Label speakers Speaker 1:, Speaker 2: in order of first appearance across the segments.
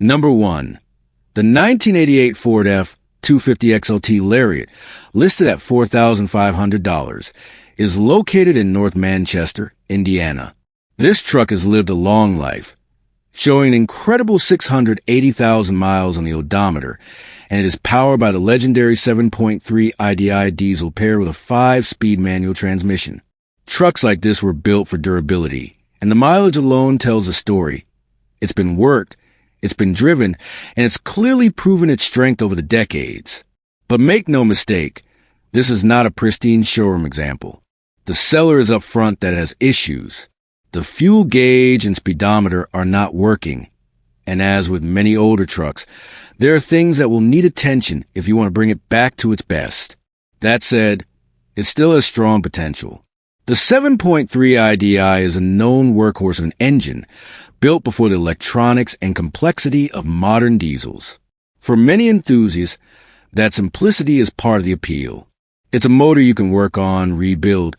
Speaker 1: Number 1. The 1988 Ford F-250 XLT Lariat, listed at $4,500, is located in North Manchester, Indiana. This truck has lived a long life, showing an incredible 680,000 miles on the odometer, and it is powered by the legendary 7.3 IDI diesel paired with a 5-speed manual transmission. Trucks like this were built for durability, and the mileage alone tells a story. It's been worked, it's been driven, and it's clearly proven its strength over the decades. But make no mistake, this is not a pristine showroom example. The seller is up front that it has issues. The fuel gauge and speedometer are not working. And as with many older trucks, there are things that will need attention if you want to bring it back to its best. That said, it still has strong potential. The 7.3 IDI is a known workhorse of an engine, built before the electronics and complexity of modern diesels. For many enthusiasts, that simplicity is part of the appeal. It's a motor you can work on, rebuild,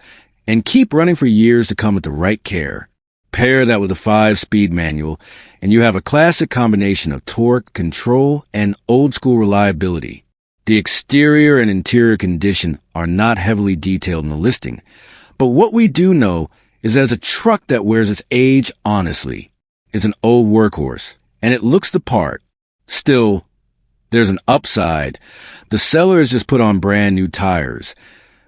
Speaker 1: and keep running for years to come with the right care. Pair that with a 5-speed manual, and you have a classic combination of torque, control, and old-school reliability. The exterior and interior condition are not heavily detailed in the listing, but what we do know is that it's a truck that wears its age honestly. It's an old workhorse, and it looks the part. Still, there's an upside. The seller has just put on brand new tires,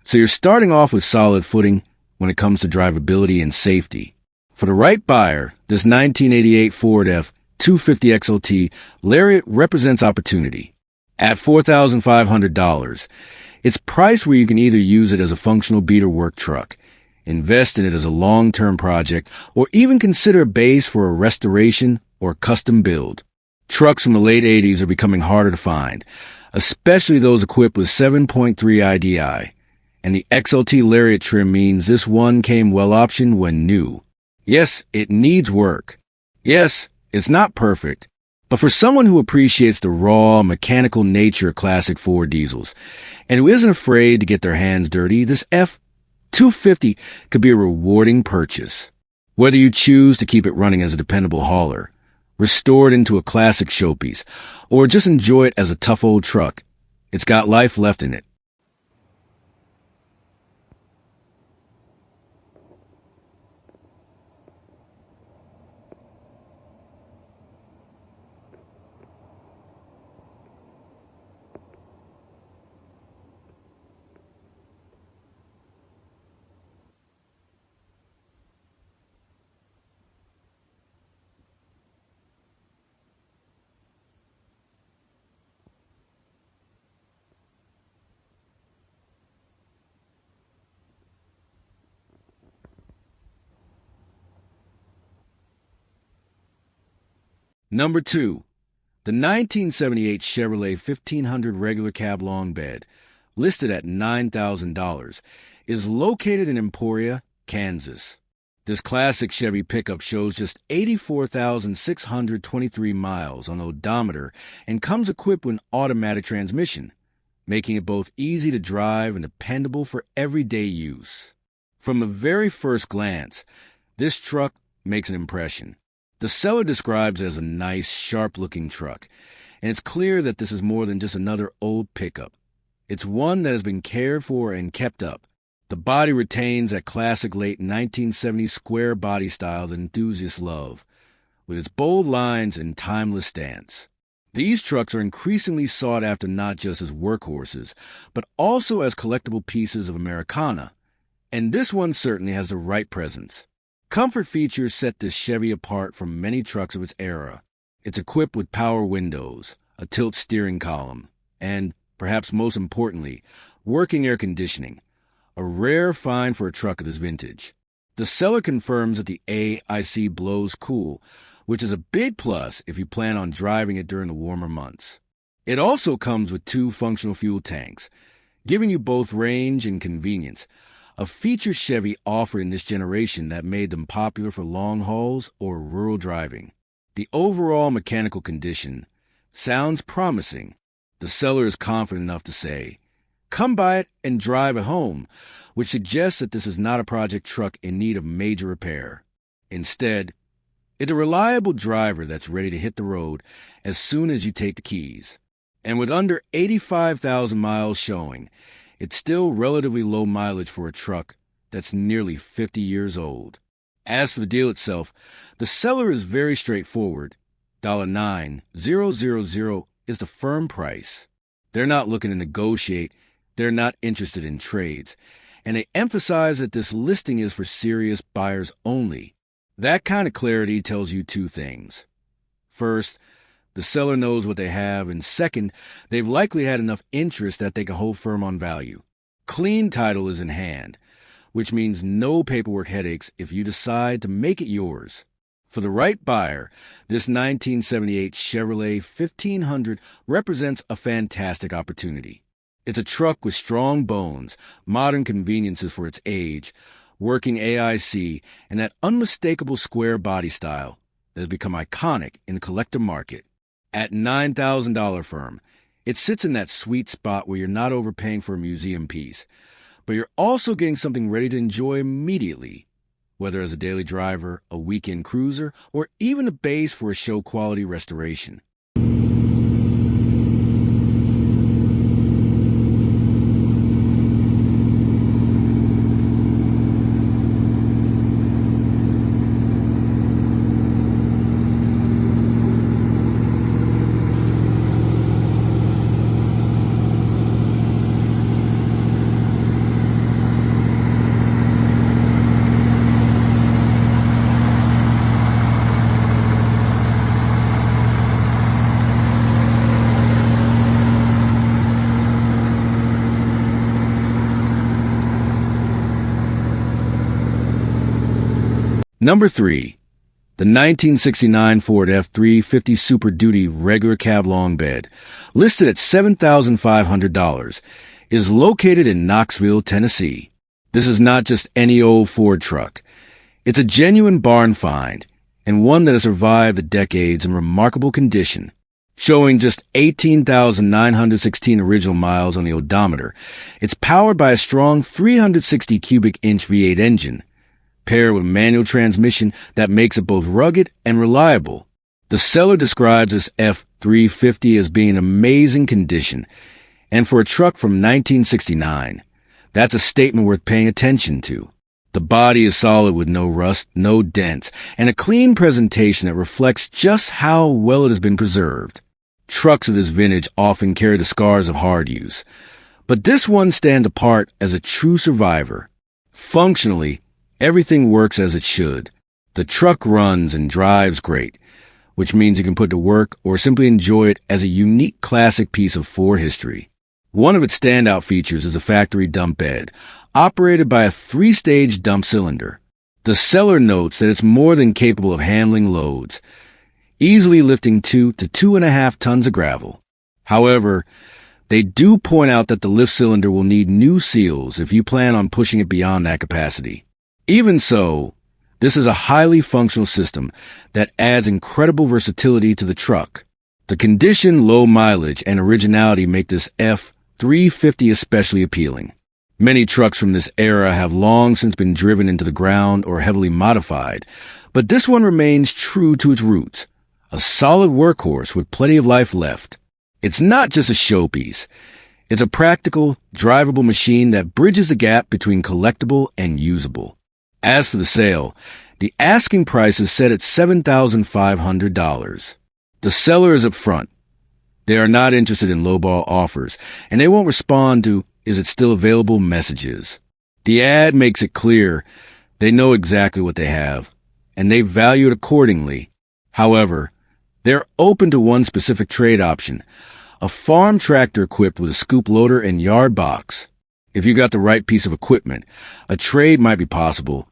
Speaker 1: so you're starting off with solid footing when it comes to drivability and safety. For the right buyer, this 1988 Ford F-250 XLT Lariat represents opportunity. At $4,500, it's priced where you can either use it as a functional beater work truck, invest in it as a long-term project, or even consider a base for a restoration or custom build. Trucks from the late 80s are becoming harder to find, especially those equipped with 7.3 IDI, and the XLT Lariat trim means this one came well-optioned when new. Yes, it needs work. Yes, it's not perfect. But for someone who appreciates the raw, mechanical nature of classic Ford diesels, and who isn't afraid to get their hands dirty, this F-250 could be a rewarding purchase. Whether you choose to keep it running as a dependable hauler, restore it into a classic showpiece, or just enjoy it as a tough old truck, it's got life left in it. Number 2. The 1978 Chevrolet 1500 regular cab long bed, listed at $9,000, is located in Emporia, Kansas. This classic Chevy pickup shows just 84,623 miles on the odometer and comes equipped with an automatic transmission, making it both easy to drive and dependable for everyday use. From the very first glance, this truck makes an impression. The seller describes it as a nice, sharp-looking truck, and it's clear that this is more than just another old pickup. It's one that has been cared for and kept up. The body retains that classic late 1970s square body style that enthusiasts love, with its bold lines and timeless stance. These trucks are increasingly sought after not just as workhorses, but also as collectible pieces of Americana, and this one certainly has the right presence. Comfort features set this Chevy apart from many trucks of its era. It's equipped with power windows, a tilt steering column, and, perhaps most importantly, working air conditioning, a rare find for a truck of this vintage. The seller confirms that the AIC blows cool, which is a big plus if you plan on driving it during the warmer months. It also comes with 2 functional fuel tanks, giving you both range and convenience, a feature Chevy offered in this generation that made them popular for long hauls or rural driving. The overall mechanical condition sounds promising. The seller is confident enough to say, "Come by it and drive at home," which suggests that this is not a project truck in need of major repair. Instead, It's a reliable driver that's ready to hit the road as soon as you take the keys. And with under 85,000 miles showing, it's still relatively low mileage for a truck that's nearly 50 years old. As for the deal itself, the seller is very straightforward. $9,000 is the firm price. They're not looking to negotiate. They're not interested in trades. And they emphasize that this listing is for serious buyers only. That kind of clarity tells you two things. First, the seller knows what they have, and second, they've likely had enough interest that they can hold firm on value. Clean title is in hand, which means no paperwork headaches if you decide to make it yours. For the right buyer, this 1978 Chevrolet 1500 represents a fantastic opportunity. It's a truck with strong bones, modern conveniences for its age, working AIC, and that unmistakable square body style that has become iconic in the collector market. At $9,000 firm, it sits in that sweet spot where you're not overpaying for a museum piece, but you're also getting something ready to enjoy immediately, whether as a daily driver, a weekend cruiser, or even a base for a show-quality restoration. Number 3. The 1969 Ford F-350 Super Duty regular cab long bed, listed at $7,500, is located in Knoxville, Tennessee. This is not just any old Ford truck. It's a genuine barn find, and one that has survived the decades in remarkable condition. Showing just 18,916 original miles on the odometer, it's powered by a strong 360 cubic inch V8 engine, paired with a manual transmission that makes it both rugged and reliable. The seller describes this F-350 as being in amazing condition, and for a truck from 1969, that's a statement worth paying attention to. The body is solid with no rust, no dents, and a clean presentation that reflects just how well it has been preserved. Trucks of this vintage often carry the scars of hard use, but this one stands apart as a true survivor. Functionally, everything works as it should. The truck runs and drives great, which means you can put it to work or simply enjoy it as a unique classic piece of Ford history. One of its standout features is a factory dump bed, operated by a 3-stage dump cylinder. The seller notes that it's more than capable of handling loads, easily lifting 2 to 2.5 tons of gravel. However, they do point out that the lift cylinder will need new seals if you plan on pushing it beyond that capacity. Even so, this is a highly functional system that adds incredible versatility to the truck. The condition, low mileage, and originality make this F-350 especially appealing. Many trucks from this era have long since been driven into the ground or heavily modified, but this one remains true to its roots, a solid workhorse with plenty of life left. It's not just a showpiece. It's a practical, drivable machine that bridges the gap between collectible and usable. As for the sale, the asking price is set at $7,500. The seller is upfront. They are not interested in lowball offers, and they won't respond to "is it still available" messages. The ad makes it clear they know exactly what they have, and they value it accordingly. However, they're open to one specific trade option, a farm tractor equipped with a scoop loader and yard box. If you got the right piece of equipment, a trade might be possible.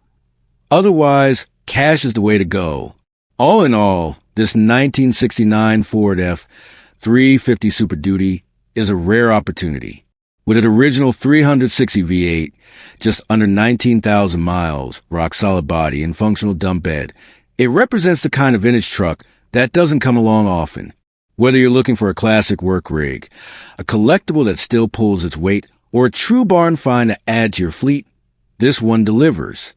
Speaker 1: Otherwise, cash is the way to go. All in all, this 1969 Ford F-350 Super Duty is a rare opportunity. With an original 360 V8, just under 19,000 miles, rock-solid body, and functional dump bed, it represents the kind of vintage truck that doesn't come along often. Whether you're looking for a classic work rig, a collectible that still pulls its weight, or a true barn find to add to your fleet, this one delivers.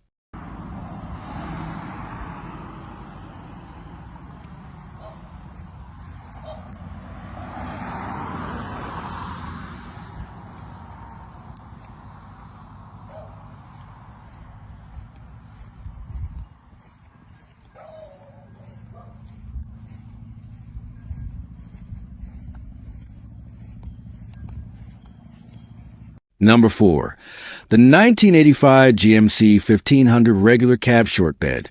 Speaker 1: Number 4. The 1985 GMC 1500 regular cab short bed.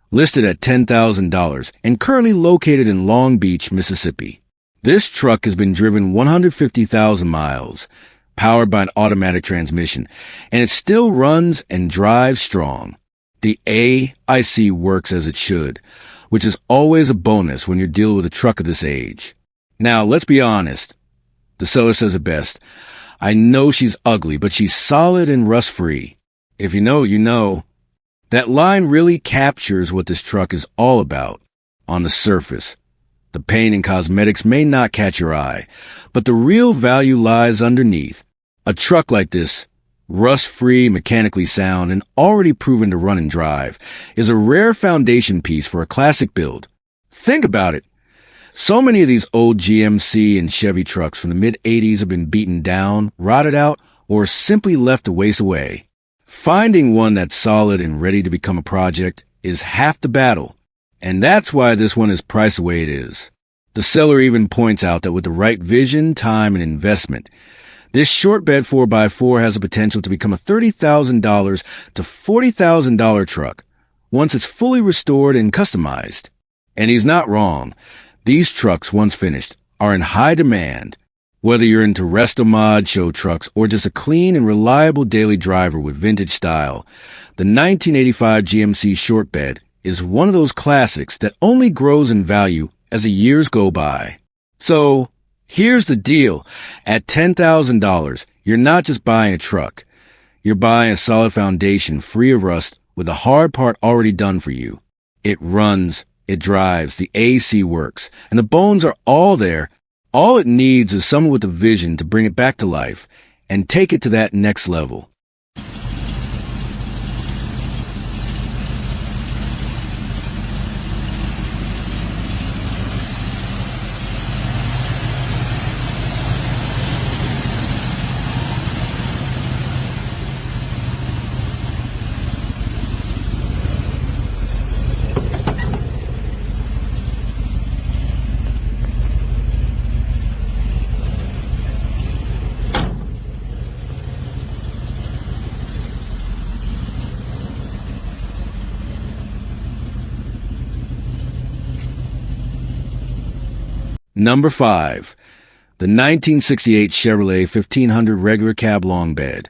Speaker 1: Listed at $10,000 and currently located in Long Beach, Mississippi. This truck has been driven 150,000 miles, powered by an automatic transmission, and it still runs and drives strong. The AIC works as it should, which is always a bonus when you're dealing with a truck of this age. Now, let's be honest. The seller says it best. I know she's ugly, but she's solid and rust-free. If you know, you know. That line really captures what this truck is all about. On the surface, the paint and cosmetics may not catch your eye, but the real value lies underneath. A truck like this, rust-free, mechanically sound, and already proven to run and drive, is a rare foundation piece for a classic build. Think about it. So many of these old GMC and Chevy trucks from the mid-'80s have been beaten down, rotted out, or simply left to waste away. Finding one that's solid and ready to become a project is half the battle, and that's why this one is priced the way it is. The seller even points out that with the right vision, time, and investment, this short bed 4x4 has the potential to become a $30,000 to $40,000 truck once it's fully restored and customized. And he's not wrong. These trucks, once finished, are in high demand. Whether you're into resto-mod show trucks or just a clean and reliable daily driver with vintage style, the 1985 GMC short bed is one of those classics that only grows in value as the years go by. So, here's the deal. At $10,000, you're not just buying a truck. You're buying a solid foundation free of rust with the hard part already done for you. It runs, it drives, the AC works, and the bones are all there. All it needs is someone with a vision to bring it back to life and take it to that next level. Number 5. The 1968 Chevrolet 1500 regular cab long bed.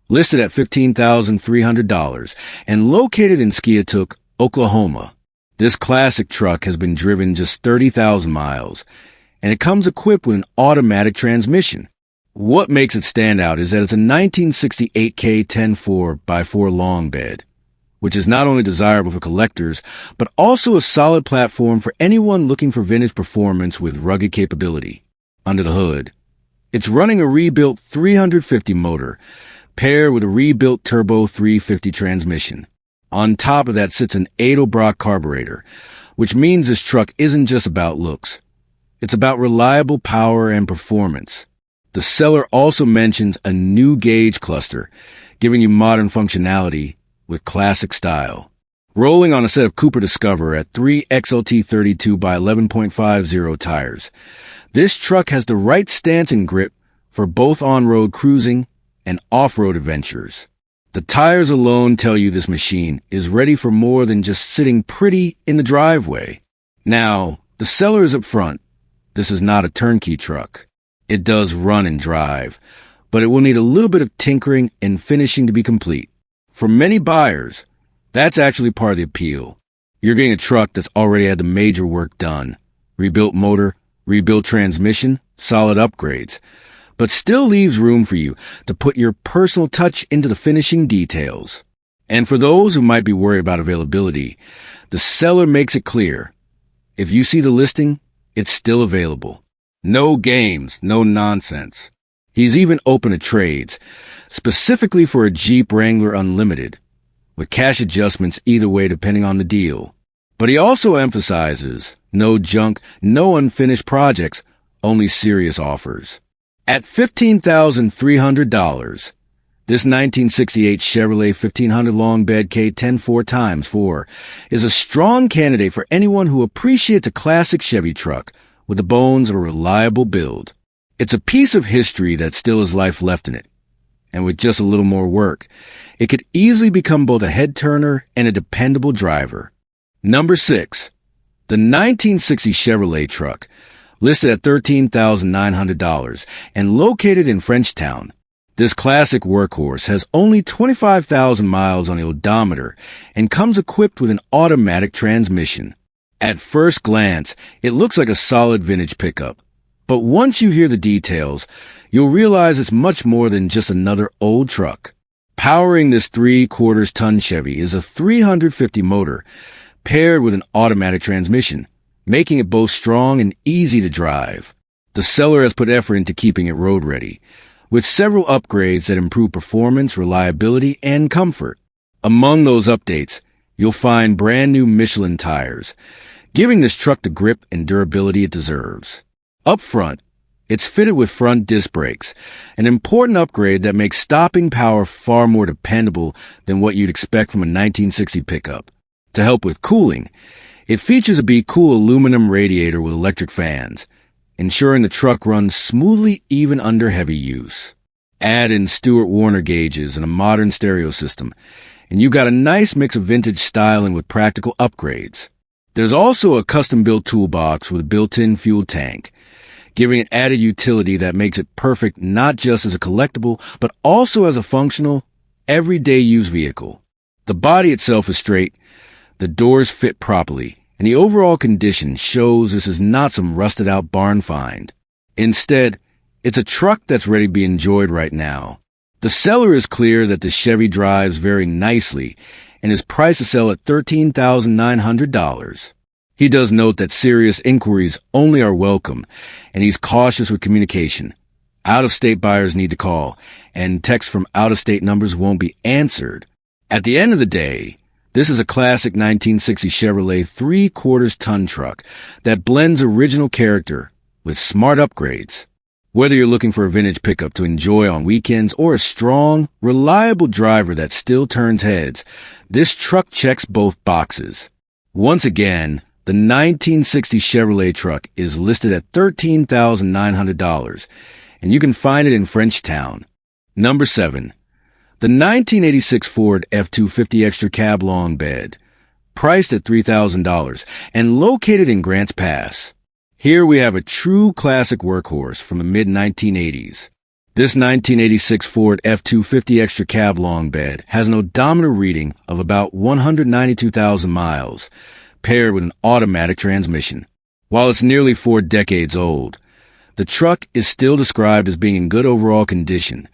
Speaker 1: Listed at $15,300 and located in Skiatook, Oklahoma. This classic truck has been driven just 30,000 miles, and it comes equipped with an automatic transmission. What makes it stand out is that it's a 1968 K10 4x4 long bed, which is not only desirable for collectors, but also a solid platform for anyone looking for vintage performance with rugged capability. Under the hood, it's running a rebuilt 350 motor, paired with a rebuilt turbo 350 transmission. On top of that sits an Edelbrock carburetor, which means this truck isn't just about looks. It's about reliable power and performance. The seller also mentions a new gauge cluster, giving you modern functionality with classic style. Rolling on a set of Cooper Discover at 3 XLT 32 by 11.50 tires, this truck has the right stance and grip for both on-road cruising and off-road adventures. The tires alone tell you this machine is ready for more than just sitting pretty in the driveway. Now, the seller is up front. This is not a turnkey truck. It does run and drive, but it will need a little bit of tinkering and finishing to be complete. For many buyers, that's actually part of the appeal. You're getting a truck that's already had the major work done. Rebuilt motor, rebuilt transmission, solid upgrades. But still leaves room for you to put your personal touch into the finishing details. And for those who might be worried about availability, the seller makes it clear. If you see the listing, it's still available. No games, no nonsense. He's even open to trades, specifically for a Jeep Wrangler Unlimited, with cash adjustments either way depending on the deal. But he also emphasizes no junk, no unfinished projects, only serious offers. At $15,300, this 1968 Chevrolet 1500 long bed K10 4x4 is a strong candidate for anyone who appreciates a classic Chevy truck with the bones of a reliable build. It's a piece of history that still has life left in it, and with just a little more work, it could easily become both a head-turner and a dependable driver. Number 6. The 1960 Chevrolet truck, listed at $13,900 and located in Frenchtown. This classic workhorse has only 25,000 miles on the odometer and comes equipped with an automatic transmission. At first glance, it looks like a solid vintage pickup. But once you hear the details, you'll realize it's much more than just another old truck. Powering this 3/4-ton Chevy is a 350 motor paired with an automatic transmission, making it both strong and easy to drive. The seller has put effort into keeping it road ready, with several upgrades that improve performance, reliability, and comfort. Among those updates, you'll find brand new Michelin tires, giving this truck the grip and durability it deserves. Up front, it's fitted with front disc brakes, an important upgrade that makes stopping power far more dependable than what you'd expect from a 1960 pickup. To help with cooling, it features a Be Cool aluminum radiator with electric fans, ensuring the truck runs smoothly even under heavy use. Add in Stewart Warner gauges and a modern stereo system, and you got a nice mix of vintage styling with practical upgrades. There's also a custom-built toolbox with a built-in fuel tank, giving it added utility that makes it perfect not just as a collectible, but also as a functional, everyday use vehicle. The body itself is straight, the doors fit properly, and the overall condition shows this is not some rusted-out barn find. Instead, it's a truck that's ready to be enjoyed right now. The seller is clear that the Chevy drives very nicely and is priced to sell at $13,900. He does note that serious inquiries only are welcome, and he's cautious with communication. Out-of-state buyers need to call, and texts from out-of-state numbers won't be answered. At the end of the day, this is a classic 1960 Chevrolet 3/4-ton truck that blends original character with smart upgrades. Whether you're looking for a vintage pickup to enjoy on weekends or a strong, reliable driver that still turns heads, this truck checks both boxes. Once again, the 1960 Chevrolet truck is listed at $13,900, and you can find it in Frenchtown. Number 7. The 1986 Ford F-250 Extra Cab Long Bed, priced at $3,000 and located in Grants Pass. Here we have a true classic workhorse from the mid-1980s. This 1986 Ford F-250 Extra Cab Long Bed has an odometer reading of about 192,000 miles, paired with an automatic transmission. While it's nearly 4 decades old, the truck is still described as being in good overall condition,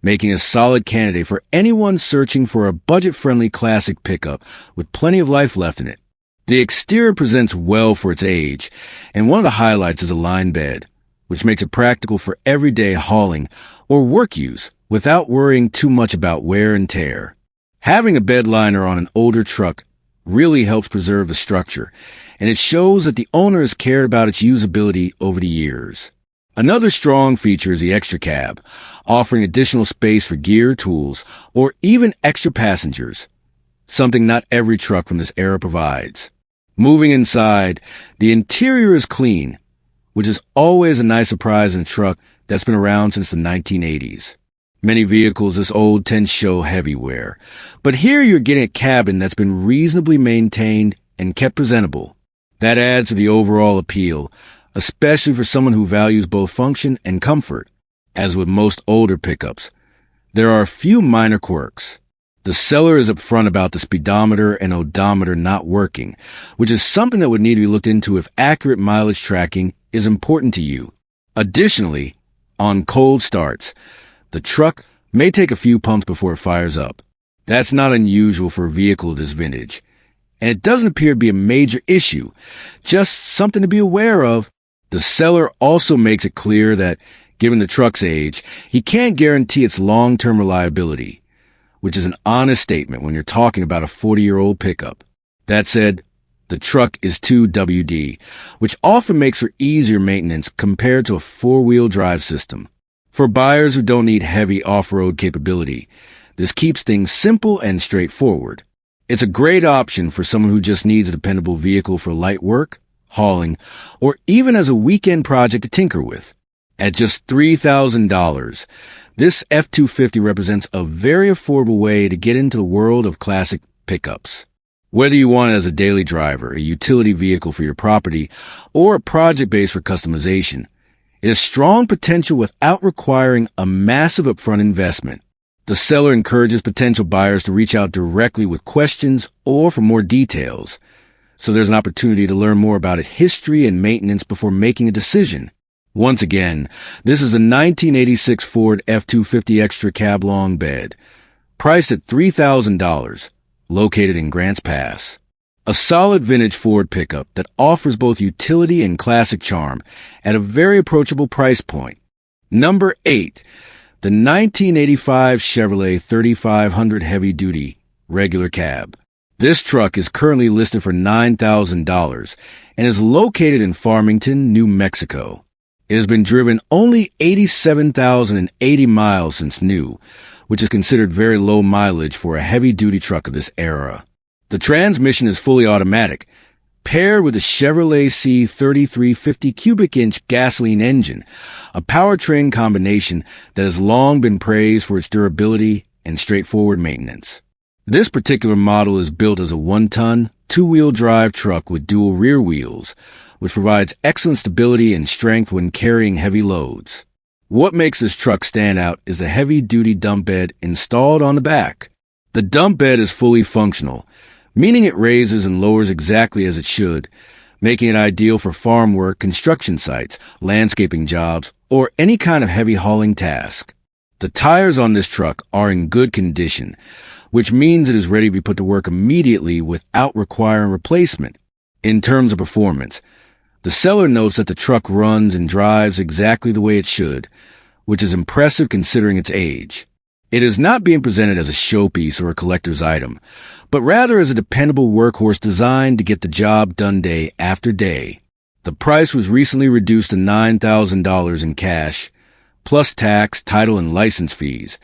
Speaker 1: making a solid candidate for anyone searching for a budget-friendly classic pickup with plenty of life left in it. The exterior presents well for its age, and one of the highlights is a line bed, which makes it practical for everyday hauling or work use without worrying too much about wear and tear. Having a bed liner on an older truck really helps preserve the structure, and it shows that the owner has cared about its usability over the years. Another strong feature is the extra cab, offering additional space for gear, tools, or even extra passengers, something not every truck from this era provides. Moving inside, the interior is clean, which is always a nice surprise in a truck that's been around since the 1980s. Many vehicles this old tend to show heavy wear, but here you're getting a cabin that's been reasonably maintained and kept presentable. That adds to the overall appeal, especially for someone who values both function and comfort. As with most older pickups, there are a few minor quirks. The seller is upfront about the speedometer and odometer not working, which is something that would need to be looked into if accurate mileage tracking is important to you. Additionally, on cold starts, the truck may take a few pumps before it fires up. That's not unusual for a vehicle this vintage, and it doesn't appear to be a major issue, just something to be aware of. The seller also makes it clear that, given the truck's age, he can't guarantee its long-term reliability, which is an honest statement when you're talking about a 40-year-old pickup. That said, the truck is 2WD, which often makes for easier maintenance compared to a 4-wheel drive system. For buyers who don't need heavy off-road capability, this keeps things simple and straightforward. It's a great option for someone who just needs a dependable vehicle for light work, hauling, or even as a weekend project to tinker with. At just $3,000, this F-250 represents a very affordable way to get into the world of classic pickups. Whether you want it as a daily driver, a utility vehicle for your property, or a project base for customization, it has strong potential without requiring a massive upfront investment. The seller encourages potential buyers to reach out directly with questions or for more details, so there's an opportunity to learn more about its history and maintenance before making a decision. Once again, this is a 1986 Ford F-250 Extra Cab Long Bed, priced at $3,000, located in Grants Pass. A solid vintage Ford pickup that offers both utility and classic charm at a very approachable price point. Number 8. The 1985 Chevrolet 3500 Heavy Duty Regular Cab. This truck is currently listed for $9,000 and is located in Farmington, New Mexico. It has been driven only 87,080 miles since new, which is considered very low mileage for a heavy-duty truck of this era. The transmission is fully automatic, paired with a Chevrolet C-3350 cubic-inch gasoline engine, a powertrain combination that has long been praised for its durability and straightforward maintenance. This particular model is built as a one-ton, two-wheel drive truck with dual rear wheels, which provides excellent stability and strength when carrying heavy loads. What makes this truck stand out is the heavy-duty dump bed installed on the back. The dump bed is fully functional, meaning it raises and lowers exactly as it should, making it ideal for farm work, construction sites, landscaping jobs, or any kind of heavy hauling task. The tires on this truck are in good condition, which means it is ready to be put to work immediately without requiring replacement. In terms of performance, the seller notes that the truck runs and drives exactly the way it should, which is impressive considering its age. It is not being presented as a showpiece or a collector's item, but rather as a dependable workhorse designed to get the job done day after day. The price was recently reduced to $9,000 in cash, plus tax, title, and license fees,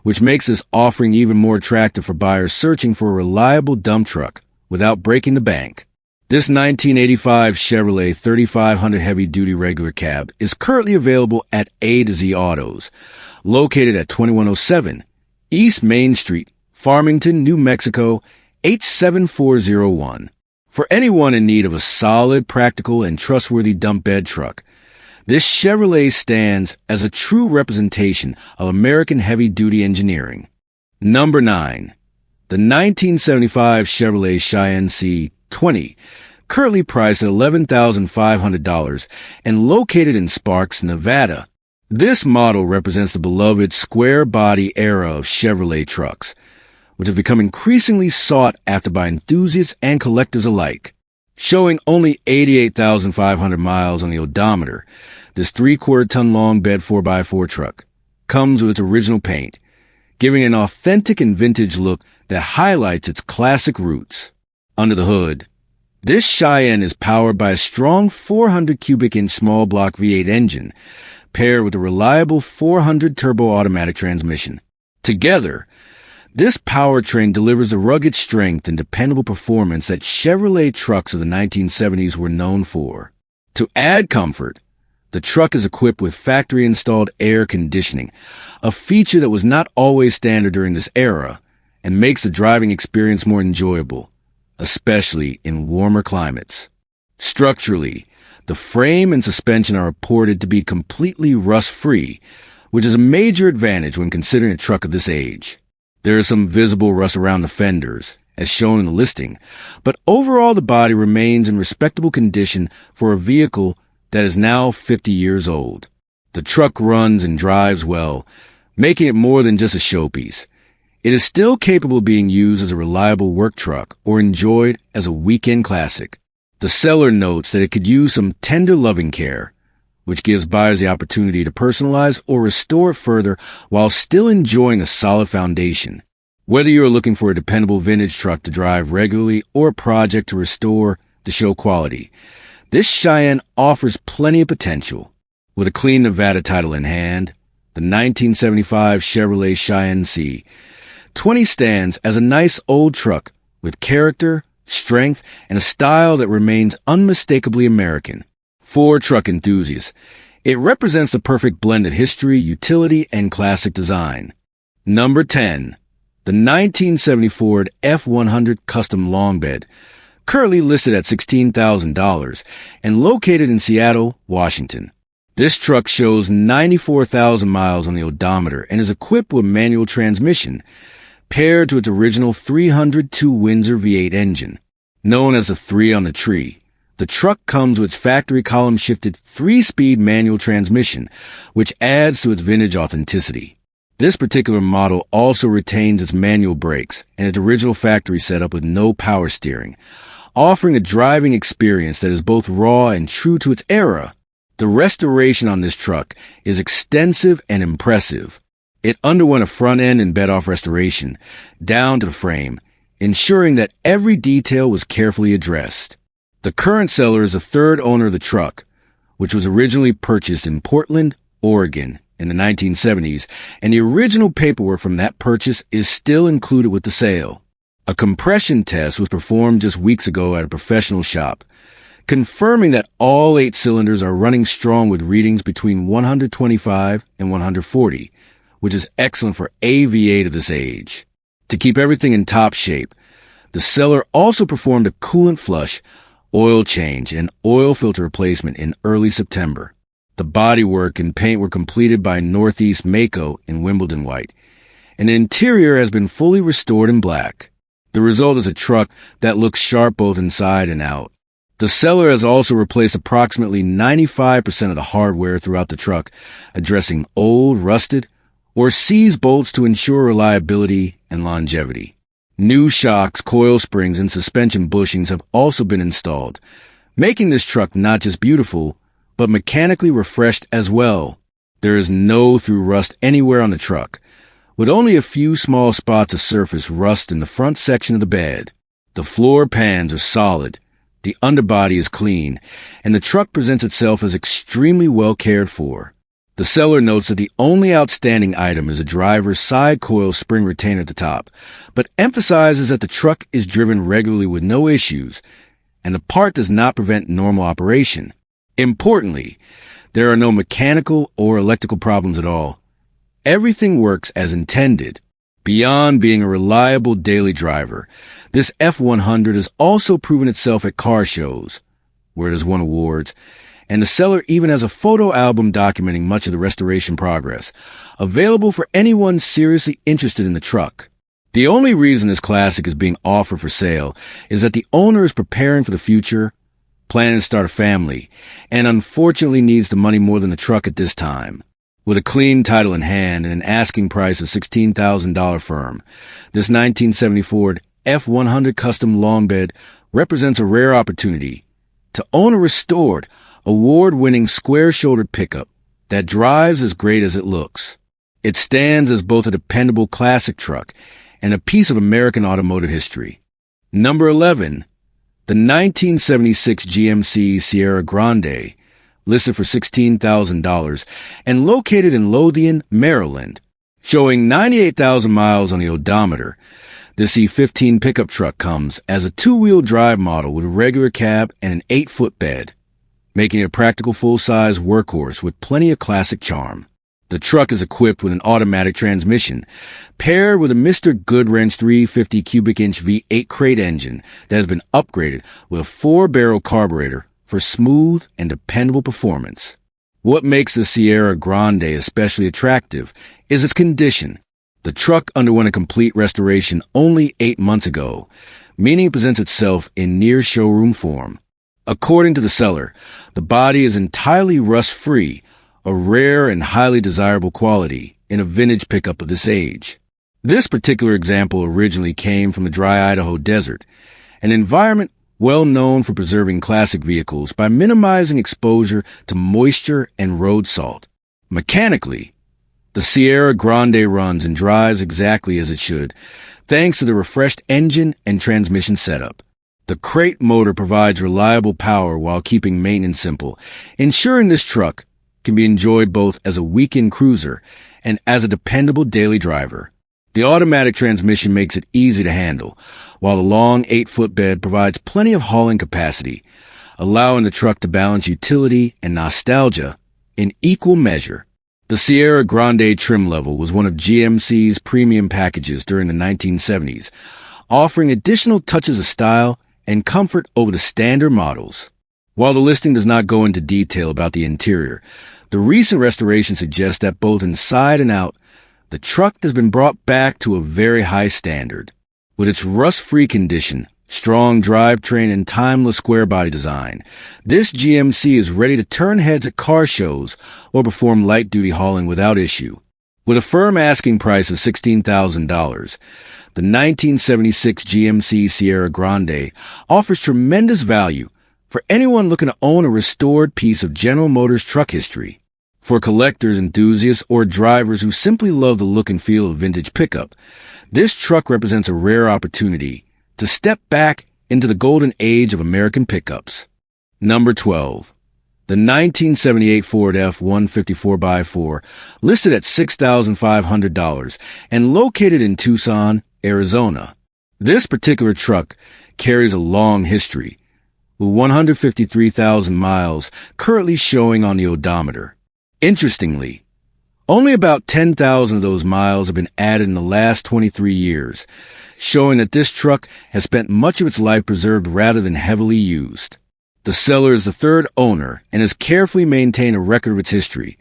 Speaker 1: which makes this offering even more attractive for buyers searching for a reliable dump truck without breaking the bank. This 1985 Chevrolet 3500 heavy-duty regular cab is currently available at A to Z Autos, located at 2107 East Main Street, Farmington, New Mexico, 87401. For anyone in need of a solid, practical, and trustworthy dump bed truck, this Chevrolet stands as a true representation of American heavy-duty engineering. Number 9. The 1975 Chevrolet Cheyenne C-20, currently priced at $11,500 and located in Sparks, Nevada. This model represents the beloved square-body era of Chevrolet trucks, which have become increasingly sought after by enthusiasts and collectors alike. Showing only 88,500 miles on the odometer, this 3/4-ton long bed 4x4 truck comes with its original paint, giving an authentic and vintage look that highlights its classic roots. Under the hood, this Cheyenne is powered by a strong 400 cubic-inch small block V8 engine, paired with a reliable 400 turbo automatic transmission. Together, this powertrain delivers the rugged strength and dependable performance that Chevrolet trucks of the 1970s were known for. To add comfort, the truck is equipped with factory-installed air conditioning, a feature that was not always standard during this era, and makes the driving experience more enjoyable, especially in warmer climates. Structurally, the frame and suspension are reported to be completely rust-free, which is a major advantage when considering a truck of this age. There is some visible rust around the fenders, as shown in the listing, but overall the body remains in respectable condition for a vehicle that is now 50 years old. The truck runs and drives well, making it more than just a showpiece. It is still capable of being used as a reliable work truck or enjoyed as a weekend classic. The seller notes that it could use some tender loving care, which gives buyers the opportunity to personalize or restore it further while still enjoying a solid foundation. Whether you are looking for a dependable vintage truck to drive regularly or a project to restore to show quality, this Cheyenne offers plenty of potential. With a clean Nevada title in hand, the 1975 Chevrolet Cheyenne C-20 stands as a nice old truck with character, strength, and a style that remains unmistakably American. For truck enthusiasts, It represents the perfect blend of history, utility, and classic design. Number 10. The 1970 Ford F-100 Custom Long Bed, currently listed at $16,000 and located in Seattle, Washington. This truck shows 94,000 miles on the odometer and is equipped with manual transmission, paired to its original 302 Windsor V8 engine. Known as the 3 on the tree, the truck comes with its factory column-shifted 3-speed manual transmission, which adds to its vintage authenticity. This particular model also retains its manual brakes and its original factory setup with no power steering, offering a driving experience that is both raw and true to its era. The restoration on this truck is extensive and impressive. It underwent a front-end and bed-off restoration, down to the frame, ensuring that every detail was carefully addressed. The current seller is the third owner of the truck, which was originally purchased in Portland, Oregon, in the 1970s, and the original paperwork from that purchase is still included with the sale. A compression test was performed just weeks ago at a professional shop, confirming that all 8 cylinders are running strong with readings between 125 and 140, which is excellent for a V8 of this age. To keep everything in top shape, the seller also performed a coolant flush, oil change, and oil filter replacement in early September. The bodywork and paint were completed by Northeast Mako in Wimbledon white, and the interior has been fully restored in black. The result is a truck that looks sharp both inside and out. The seller has also replaced approximately 95% of the hardware throughout the truck, addressing old, rusted, or seized bolts to ensure reliability and longevity. New shocks, coil springs, and suspension bushings have also been installed, making this truck not just beautiful, but mechanically refreshed as well. There is no through rust anywhere on the truck, with only a few small spots of surface rust in the front section of the bed. The floor pans are solid, the underbody is clean, and the truck presents itself as extremely well cared for. The seller notes that the only outstanding item is a driver's side coil spring retainer at the top, but emphasizes that the truck is driven regularly with no issues, and the part does not prevent normal operation. Importantly, there are no mechanical or electrical problems at all. Everything works as intended. Beyond being a reliable daily driver, this F-100 has also proven itself at car shows, where it has won awards, and the seller even has a photo album documenting much of the restoration progress, available for anyone seriously interested in the truck. The only reason this classic is being offered for sale is that the owner is preparing for the future, planning to start a family, and unfortunately needs the money more than the truck at this time. With a clean title in hand and an asking price of $16,000 firm, this 1970 Ford F-100 Custom Long Bed represents a rare opportunity to own a restored, award-winning square-shouldered pickup that drives as great as it looks. It stands as both a dependable classic truck and a piece of American automotive history. Number 11. The 1976 GMC Sierra Grande, listed for $16,000 and located in Lothian, Maryland. Showing 98,000 miles on the odometer, this E15 pickup truck comes as a 2-wheel drive model with a regular cab and an 8-foot bed, making it a practical full-size workhorse with plenty of classic charm. The truck is equipped with an automatic transmission, paired with a Mr. Goodwrench 350 cubic inch V8 crate engine that has been upgraded with a 4-barrel carburetor for smooth and dependable performance. What makes the Sierra Grande especially attractive is its condition. The truck underwent a complete restoration only 8 months ago, meaning it presents itself in near showroom form. According to the seller, the body is entirely rust-free, a rare and highly desirable quality in a vintage pickup of this age. This particular example originally came from the dry Idaho desert, an environment well known for preserving classic vehicles by minimizing exposure to moisture and road salt. Mechanically, the Sierra Grande runs and drives exactly as it should, thanks to the refreshed engine and transmission setup. The crate motor provides reliable power while keeping maintenance simple, ensuring this truck can be enjoyed both as a weekend cruiser and as a dependable daily driver. The automatic transmission makes it easy to handle, while the long 8-foot bed provides plenty of hauling capacity, allowing the truck to balance utility and nostalgia in equal measure. The Sierra Grande trim level was one of GMC's premium packages during the 1970s, offering additional touches of style and comfort over the standard models. While the listing does not go into detail about the interior, the recent restoration suggests that both inside and out, the truck has been brought back to a very high standard. With its rust-free condition, strong drivetrain, and timeless square-body design, this GMC is ready to turn heads at car shows or perform light-duty hauling without issue. With a firm asking price of $16,000, the 1976 GMC Sierra Grande offers tremendous value for anyone looking to own a restored piece of General Motors truck history. For collectors, enthusiasts, or drivers who simply love the look and feel of vintage pickup, this truck represents a rare opportunity to step back into the golden age of American pickups. Number 12. The 1978 Ford F-150 4x4, listed at $6,500 and located in Tucson, Arizona. This particular truck carries a long history, with 153,000 miles currently showing on the odometer. Interestingly, only about 10,000 of those miles have been added in the last 23 years, showing that this truck has spent much of its life preserved rather than heavily used. The seller is the third owner and has carefully maintained a record of its history,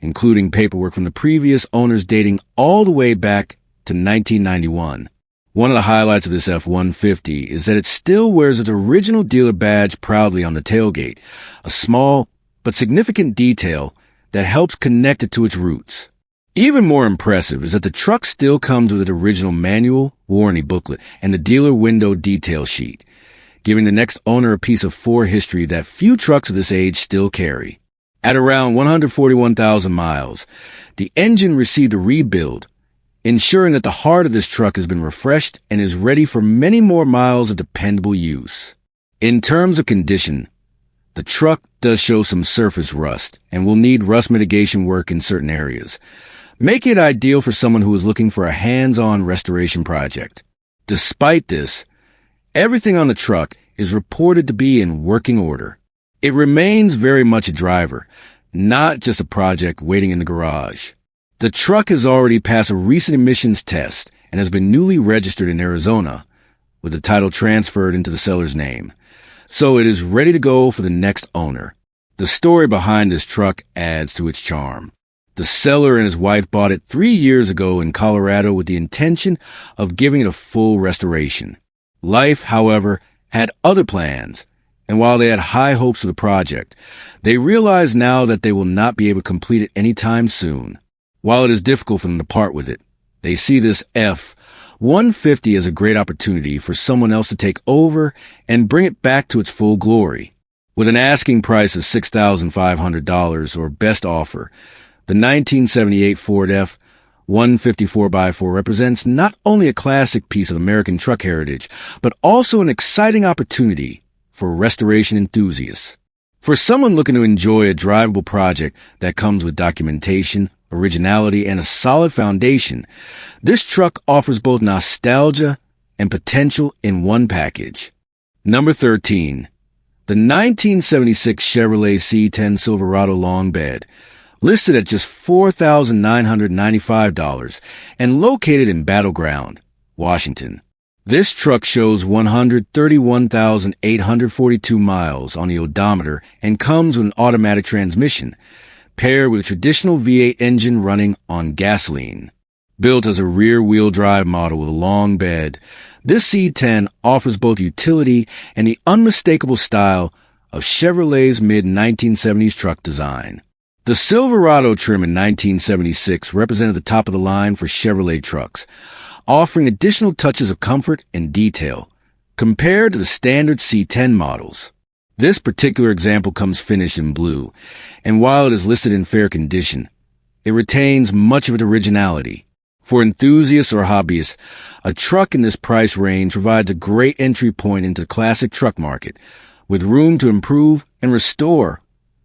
Speaker 1: including paperwork from the previous owners dating all the way back to 1991. One of the highlights of this F-150 is that it still wears its original dealer badge proudly on the tailgate, a small but significant detail that helps connect it to its roots. Even more impressive is that the truck still comes with its original manual, warranty booklet, and the dealer window detail sheet, giving the next owner a piece of Ford history that few trucks of this age still carry. At around 141,000 miles, the engine received a rebuild, ensuring that the heart of this truck has been refreshed and is ready for many more miles of dependable use. In terms of condition, the truck does show some surface rust and will need rust mitigation work in certain areas, making it ideal for someone who is looking for a hands-on restoration project. Despite this, everything on the truck is reported to be in working order. It remains very much a driver, not just a project waiting in the garage. The truck has already passed a recent emissions test and has been newly registered in Arizona, with the title transferred into the seller's name, so it is ready to go for the next owner. The story behind this truck adds to its charm. The seller and his wife bought it 3 years ago in Colorado with the intention of giving it a full restoration. Life, however, had other plans, and while they had high hopes for the project, they realize now that they will not be able to complete it anytime soon. While it is difficult for them to part with it, they see this F-150 as a great opportunity for someone else to take over and bring it back to its full glory. With an asking price of $6,500 or best offer, the 1978 Ford F-150 4x4 represents not only a classic piece of American truck heritage, but also an exciting opportunity for restoration enthusiasts. For someone looking to enjoy a drivable project that comes with documentation, originality, and a solid foundation, this truck offers both nostalgia and potential in one package. Number 13. The 1976 Chevrolet C-20 Silverado long bed, listed at just $4,995 and located in Battleground, Washington. This truck shows 131,842 miles on the odometer and comes with an automatic transmission, paired with a traditional V8 engine running on gasoline. Built as a rear-wheel drive model with a long bed, this C-20 offers both utility and the unmistakable style of Chevrolet's mid-1970s truck design. The Silverado trim in 1976 represented the top of the line for Chevrolet trucks, offering additional touches of comfort and detail compared to the standard C-10 models. This particular example comes finished in blue, and while it is listed in fair condition, it retains much of its originality. For enthusiasts or hobbyists, a truck in this price range provides a great entry point into the classic truck market, with room to improve and restore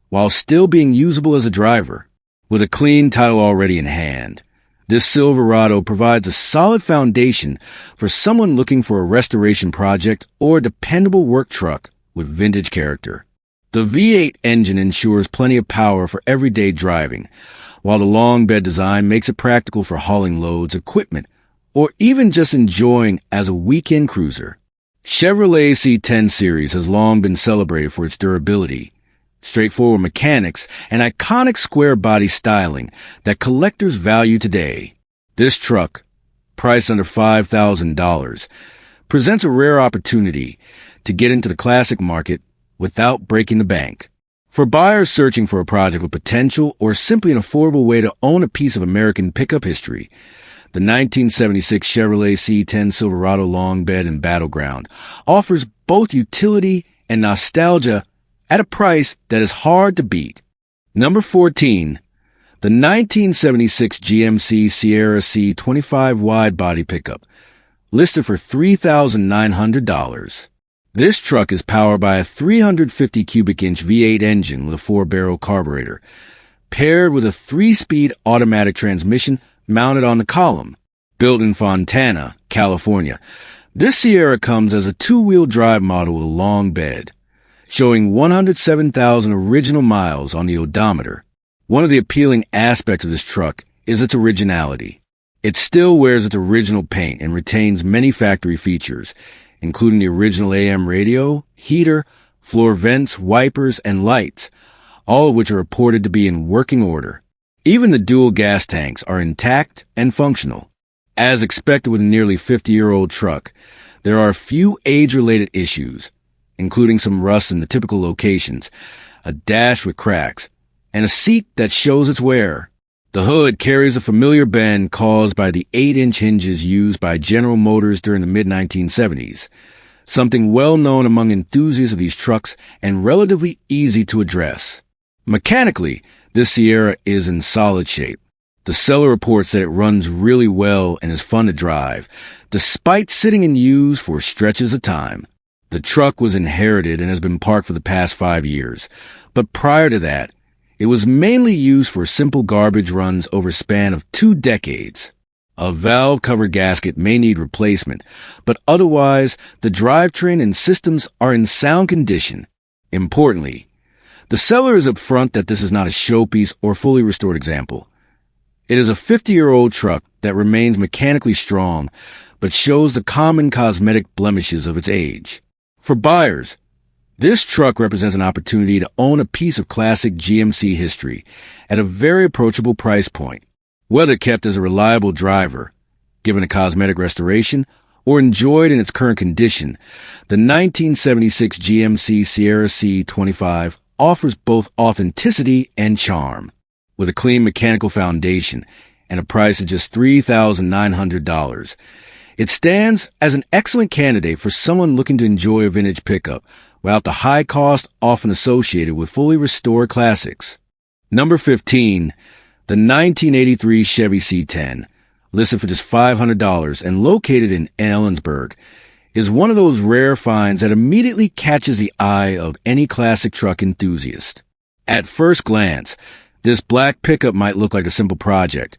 Speaker 1: while still being usable as a driver. With a clean title already in hand, this Silverado provides a solid foundation for someone looking for a restoration project or a dependable work truck with vintage character. The V8 engine ensures plenty of power for everyday driving, while the long bed design makes it practical for hauling loads, equipment, or even just enjoying as a weekend cruiser. Chevrolet C10 series has long been celebrated for its durability, straightforward mechanics, and iconic square body styling that collectors value today. This truck, priced under $5,000, presents a rare opportunity to get into the classic market without breaking the bank. For buyers searching for a project with potential or simply an affordable way to own a piece of American pickup history, the 1976 Chevrolet C10 Silverado Long Bed and Battleground offers both utility and nostalgia at a price that is hard to beat. Number 14. The 1976 GMC Sierra C-25 wide body pickup, listed for $3,900. This truck is powered by a 350 cubic inch V8 engine with a 4-barrel carburetor, paired with a 3-speed automatic transmission mounted on the column. Built in Fontana, California, this Sierra comes as a 2-wheel drive model with a long bed, showing 107,000 original miles on the odometer. One of the appealing aspects of this truck is its originality. It still wears its original paint and retains many factory features, including the original AM radio, heater, floor vents, wipers, and lights, all of which are reported to be in working order. Even the dual gas tanks are intact and functional. As expected with a nearly 50-year-old truck, there are a few age-related issues, including some rust in the typical locations, a dash with cracks, and a seat that shows its wear. The hood carries a familiar bend caused by the 8-inch hinges used by General Motors during the mid-1970s, something well known among enthusiasts of these trucks and relatively easy to address. Mechanically, this Sierra is in solid shape. The seller reports that it runs really well and is fun to drive, despite sitting in use for stretches of time. The truck was inherited and has been parked for the past 5 years, but prior to that, it was mainly used for simple garbage runs over a span of 2 decades. A valve-covered gasket may need replacement, but otherwise, the drivetrain and systems are in sound condition. Importantly, the seller is upfront that this is not a showpiece or fully restored example. It is a 50-year-old truck that remains mechanically strong, but shows the common cosmetic blemishes of its age. For buyers, this truck represents an opportunity to own a piece of classic GMC history at a very approachable price point. Whether kept as a reliable driver, given a cosmetic restoration, or enjoyed in its current condition, the 1976 GMC Sierra C-25 offers both authenticity and charm. With a clean mechanical foundation and a price of just $3,900, it stands as an excellent candidate for someone looking to enjoy a vintage pickup without the high cost often associated with fully restored classics. Number 15. The 1983 Chevy C10, listed for just $500 and located in Ellensburg, is one of those rare finds that immediately catches the eye of any classic truck enthusiast. At first glance, this black pickup might look like a simple project,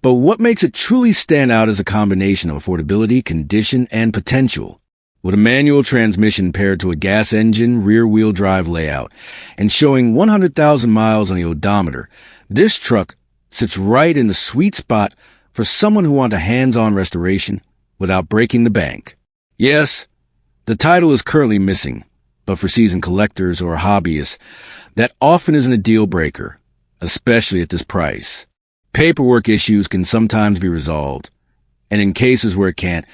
Speaker 1: but what makes it truly stand out is a combination of affordability, condition, and potential. With a manual transmission paired to a gas engine rear-wheel drive layout and showing 100,000 miles on the odometer, this truck sits right in the sweet spot for someone who wants a hands-on restoration without breaking the bank. Yes, the title is currently missing, but for seasoned collectors or hobbyists, that often isn't a deal breaker, especially at this price. Paperwork issues can sometimes be resolved, and in cases where it can't,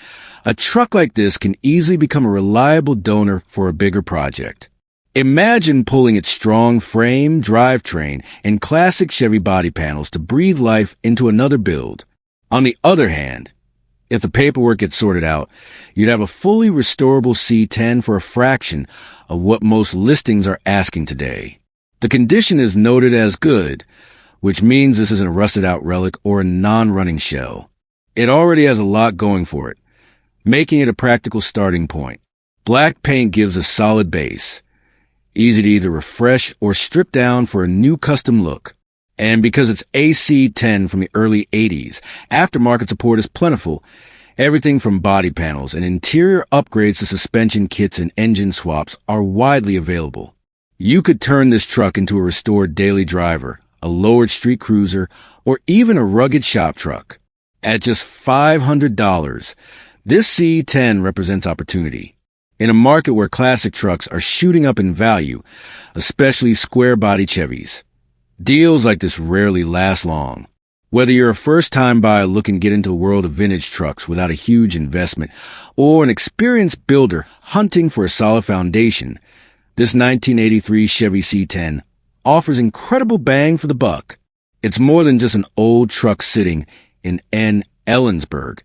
Speaker 1: a truck like this can easily become a reliable donor for a bigger project. Imagine pulling its strong frame, drivetrain, and classic Chevy body panels to breathe life into another build. On the other hand, if the paperwork gets sorted out, you'd have a fully restorable C10 for a fraction of what most listings are asking today. The condition is noted as good, which means this isn't a rusted-out relic or a non-running shell. It already has a lot going for it, making it a practical starting point. Black paint gives a solid base, easy to either refresh or strip down for a new custom look. And because it's AC-10 from the early 80s, aftermarket support is plentiful. Everything from body panels and interior upgrades to suspension kits and engine swaps are widely available. You could turn this truck into a restored daily driver, a lowered street cruiser, or even a rugged shop truck. At just $500, this C10 represents opportunity. In a market where classic trucks are shooting up in value, especially square-body Chevys, deals like this rarely last long. Whether you're a first-time buyer looking to get into the world of vintage trucks without a huge investment, or an experienced builder hunting for a solid foundation, this 1983 Chevy C10 offers incredible bang for the buck. It's more than just an old truck sitting in Ellensburg.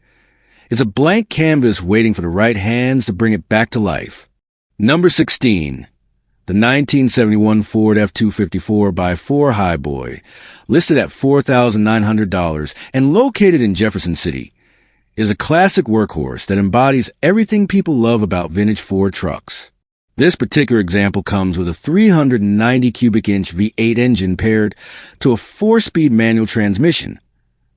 Speaker 1: It's a blank canvas waiting for the right hands to bring it back to life. Number 16. The 1971 Ford F-250 4x4 Highboy, listed at $4,900 and located in Jefferson City, is a classic workhorse that embodies everything people love about vintage Ford trucks. This particular example comes with a 390 cubic inch V8 engine paired to a 4-speed manual transmission,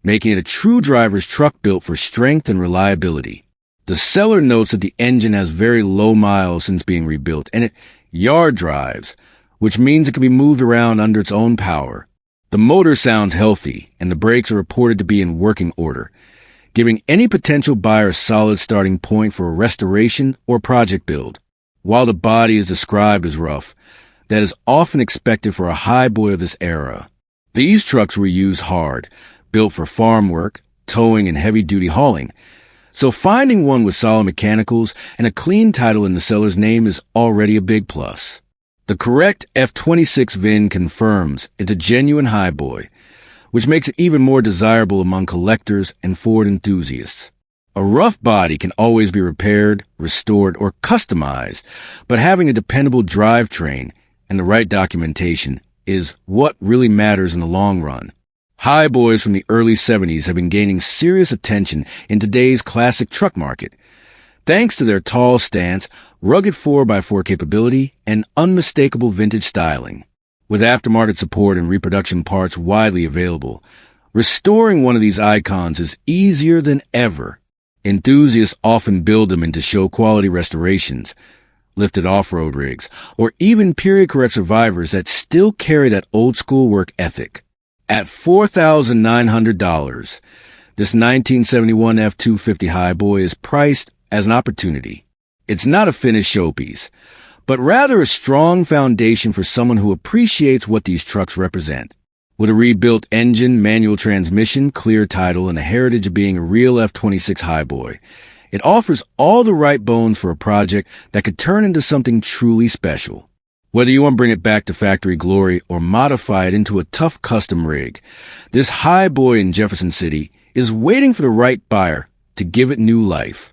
Speaker 1: making it a true driver's truck built for strength and reliability. The seller notes that the engine has very low miles since being rebuilt, and it yard drives, which means it can be moved around under its own power. The motor sounds healthy, and the brakes are reported to be in working order, giving any potential buyer a solid starting point for a restoration or project build. While the body is described as rough, that is often expected for a highboy of this era. These trucks were used hard, built for farm work, towing, and heavy-duty hauling, so finding one with solid mechanicals and a clean title in the seller's name is already a big plus. The correct F26 VIN confirms it's a genuine highboy, which makes it even more desirable among collectors and Ford enthusiasts. A rough body can always be repaired, restored, or customized, but having a dependable drivetrain and the right documentation is what really matters in the long run. Highboys from the early 70s have been gaining serious attention in today's classic truck market, thanks to their tall stance, rugged 4x4 capability, and unmistakable vintage styling. With aftermarket support and reproduction parts widely available, restoring one of these icons is easier than ever. Enthusiasts often build them into show-quality restorations, lifted off-road rigs, or even period-correct survivors that still carry that old-school work ethic. At $4,900, this 1971 F-250 Highboy is priced as an opportunity. It's not a finished showpiece, but rather a strong foundation for someone who appreciates what these trucks represent. With a rebuilt engine, manual transmission, clear title, and the heritage of being a real F-26 Highboy, it offers all the right bones for a project that could turn into something truly special. Whether you want to bring it back to factory glory or modify it into a tough custom rig, this highboy in Jefferson City is waiting for the right buyer to give it new life.